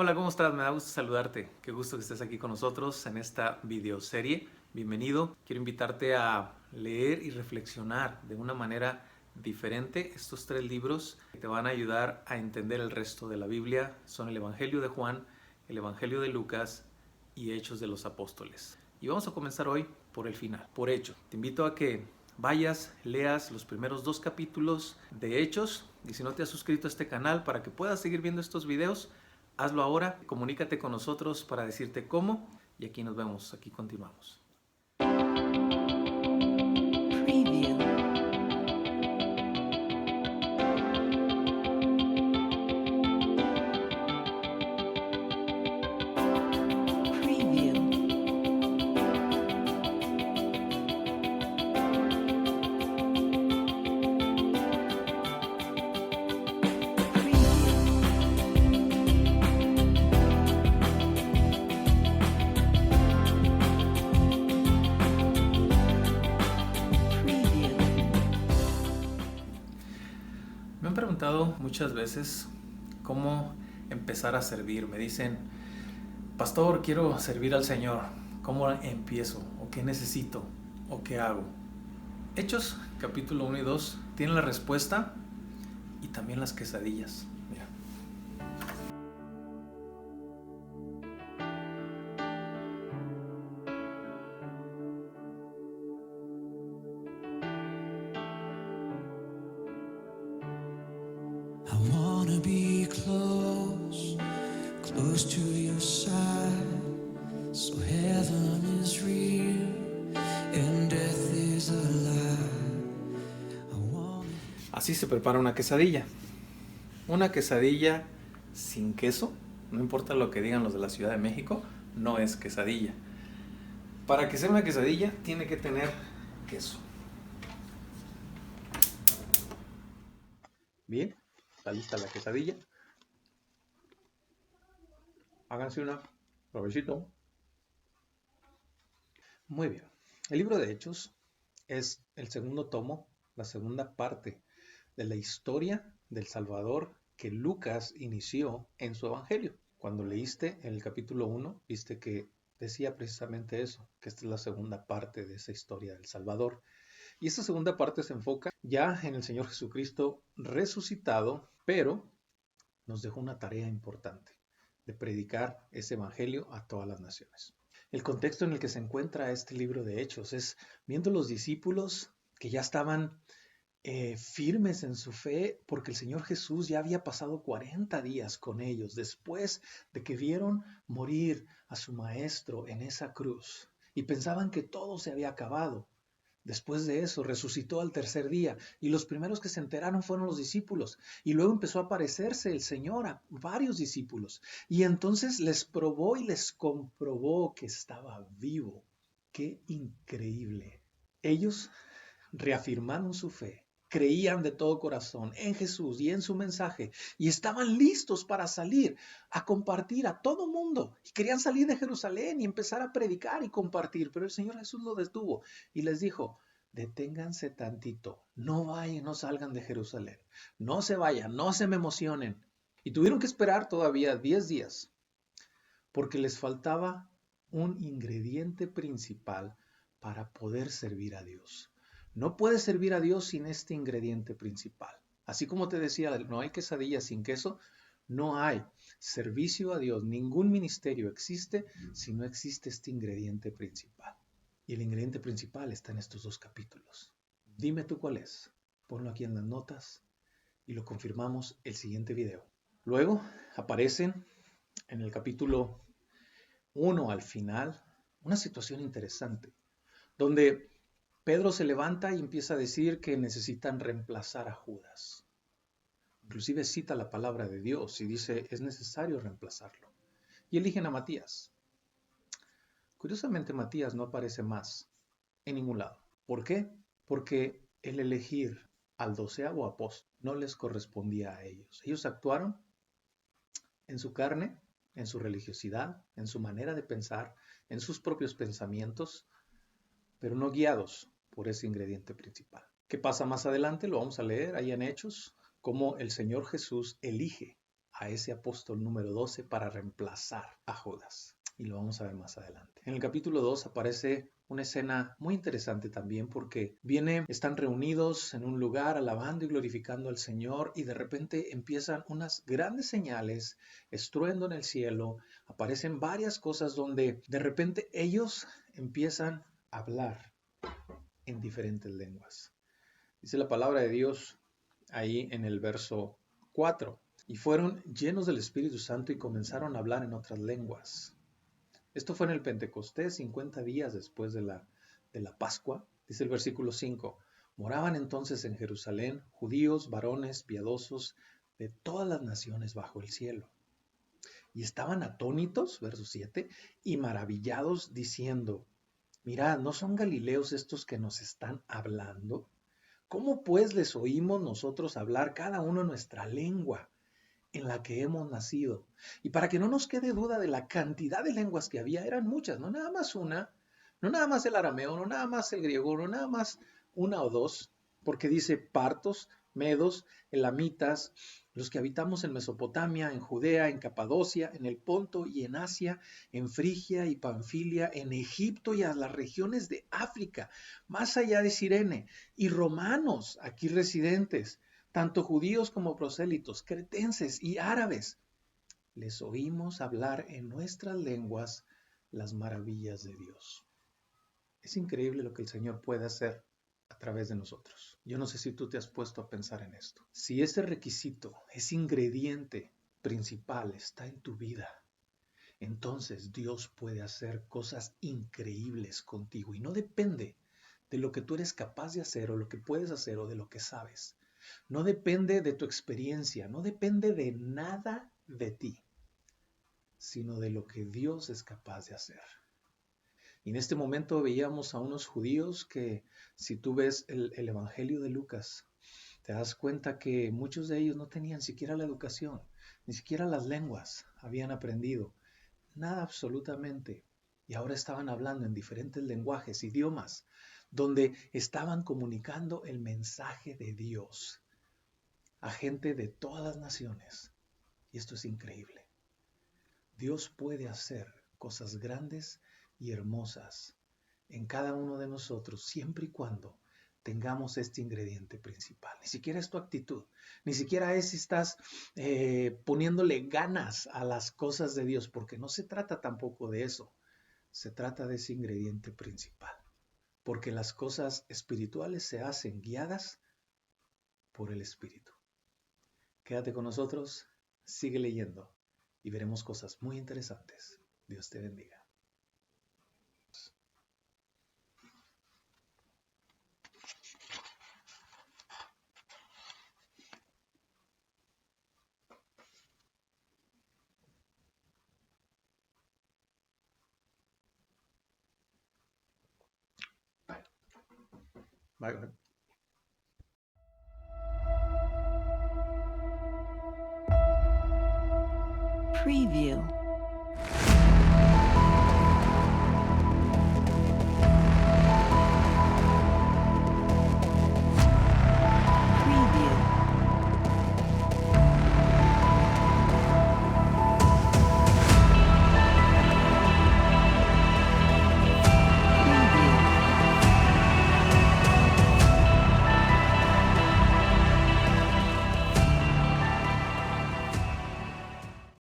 Hola, ¿cómo estás? Me da gusto saludarte. Qué gusto que estés aquí con nosotros en esta videoserie. Bienvenido. Quiero invitarte a leer y reflexionar de una manera diferente estos 3 libros que te van a ayudar a entender el resto de la Biblia. Son el Evangelio de Juan, el Evangelio de Lucas y Hechos de los Apóstoles. Y vamos a comenzar hoy por el final, por Hechos. Te invito a que vayas, leas los primeros 2 capítulos de Hechos, y si no te has suscrito a este canal para que puedas seguir viendo estos videos, hazlo ahora, comunícate con nosotros para decirte cómo, y aquí nos vemos, aquí continuamos. Preview. Preview. Preview. Preview. Me han preguntado muchas veces cómo empezar a servir. Me dicen, pastor, quiero servir al Señor. ¿Cómo empiezo? ¿O qué necesito? ¿O qué hago? Hechos, capítulo 1 y 2, tienen la respuesta y también las quesadillas. Mira. I wanna be close, close to your side, so heaven is real and death is a lie. I wanna... Así se prepara una quesadilla. Una quesadilla sin queso, no importa lo que digan los de la Ciudad de México, no es quesadilla. Para que sea una quesadilla tiene que tener queso. Bien, está lista la quesadilla. Háganse una, provechito. Muy bien. El libro de Hechos es el segundo tomo, la segunda parte de la historia del Salvador que Lucas inició en su Evangelio. Cuando leíste el capítulo 1, viste que decía precisamente eso, que esta es la segunda parte de esa historia del Salvador. Y esta segunda parte se enfoca ya en el Señor Jesucristo resucitado, pero nos dejó una tarea importante de predicar ese Evangelio a todas las naciones. El contexto en el que se encuentra este libro de Hechos es viendo los discípulos que ya estaban firmes en su fe porque el Señor Jesús ya había pasado 40 días con ellos después de que vieron morir a su maestro en esa cruz y pensaban que todo se había acabado. Después de eso resucitó al tercer día y los primeros que se enteraron fueron los discípulos y luego empezó a aparecerse el Señor a varios discípulos y entonces les probó y les comprobó que estaba vivo. ¡Qué increíble! Ellos reafirmaron su fe, creían de todo corazón en Jesús y en su mensaje y estaban listos para salir a compartir a todo mundo. Y querían salir de Jerusalén y empezar a predicar y compartir, pero el Señor Jesús lo detuvo y les dijo, deténganse tantito, no vayan, no salgan de Jerusalén, no se vayan, no se me emocionen. Y tuvieron que esperar todavía 10 días porque les faltaba un ingrediente principal para poder servir a Dios. No puedes servir a Dios sin este ingrediente principal. Así como te decía, no hay quesadilla sin queso, no hay servicio a Dios, ningún ministerio existe si no existe este ingrediente principal. Y el ingrediente principal está en estos 2 capítulos. Dime tú cuál es. Ponlo aquí en las notas y lo confirmamos el siguiente video. Luego aparecen en el capítulo 1 al final una situación interesante, donde Pedro se levanta y empieza a decir que necesitan reemplazar a Judas. Inclusive cita la palabra de Dios y dice, es necesario reemplazarlo. Y eligen a Matías. Curiosamente, Matías no aparece más en ningún lado. ¿Por qué? Porque el elegir al 12º apóstol no les correspondía a ellos. Ellos actuaron en su carne, en su religiosidad, en su manera de pensar, en sus propios pensamientos, pero no guiados por ese ingrediente principal. ¿Qué pasa más adelante? Lo vamos a leer ahí en Hechos, cómo el Señor Jesús elige a ese apóstol número 12 para reemplazar a Judas. Y lo vamos a ver más adelante. En el capítulo 2 aparece una escena muy interesante también porque están reunidos en un lugar alabando y glorificando al Señor y de repente empiezan unas grandes señales, estruendo en el cielo, aparecen varias cosas donde de repente ellos empiezan a hablar en diferentes lenguas. Dice la palabra de Dios ahí en el verso 4. Y fueron llenos del Espíritu Santo y comenzaron a hablar en otras lenguas. Esto fue en el Pentecostés, 50 días después de la Pascua. Dice el versículo 5. Moraban entonces en Jerusalén judíos, varones, piadosos, de todas las naciones bajo el cielo. Y estaban atónitos, verso 7, y maravillados diciendo, mirad, ¿no son galileos estos que nos están hablando? ¿Cómo pues les oímos nosotros hablar cada uno en nuestra lengua en la que hemos nacido? Y para que no nos quede duda de la cantidad de lenguas que había, eran muchas, no nada más una, no nada más el arameo, no nada más el griego, no nada más una o dos, porque dice partos, medos, elamitas, los que habitamos en Mesopotamia, en Judea, en Capadocia, en el Ponto y en Asia, en Frigia y Panfilia, en Egipto y a las regiones de África, más allá de Cirene, y romanos aquí residentes, tanto judíos como prosélitos, cretenses y árabes. Les oímos hablar en nuestras lenguas las maravillas de Dios. Es increíble lo que el Señor puede hacer a través de nosotros. Yo no sé si tú te has puesto a pensar en esto. Si ese requisito, ese ingrediente principal está en tu vida, entonces Dios puede hacer cosas increíbles contigo y no depende de lo que tú eres capaz de hacer o lo que puedes hacer o de lo que sabes. No depende de tu experiencia, no depende de nada de ti, sino de lo que Dios es capaz de hacer. Y en este momento veíamos a unos judíos que, si tú ves el Evangelio de Lucas, te das cuenta que muchos de ellos no tenían siquiera la educación, ni siquiera las lenguas habían aprendido, nada absolutamente. Y ahora estaban hablando en diferentes lenguajes, idiomas, donde estaban comunicando el mensaje de Dios a gente de todas las naciones. Y esto es increíble. Dios puede hacer cosas grandes y hermosas en cada uno de nosotros, siempre y cuando tengamos este ingrediente principal. Ni siquiera es tu actitud, ni siquiera es si estás poniéndole ganas a las cosas de Dios, porque no se trata tampoco de eso. Se trata de ese ingrediente principal, porque las cosas espirituales se hacen guiadas por el Espíritu. Quédate con nosotros, sigue leyendo y veremos cosas muy interesantes. Dios te bendiga. Bye. Bye. Preview.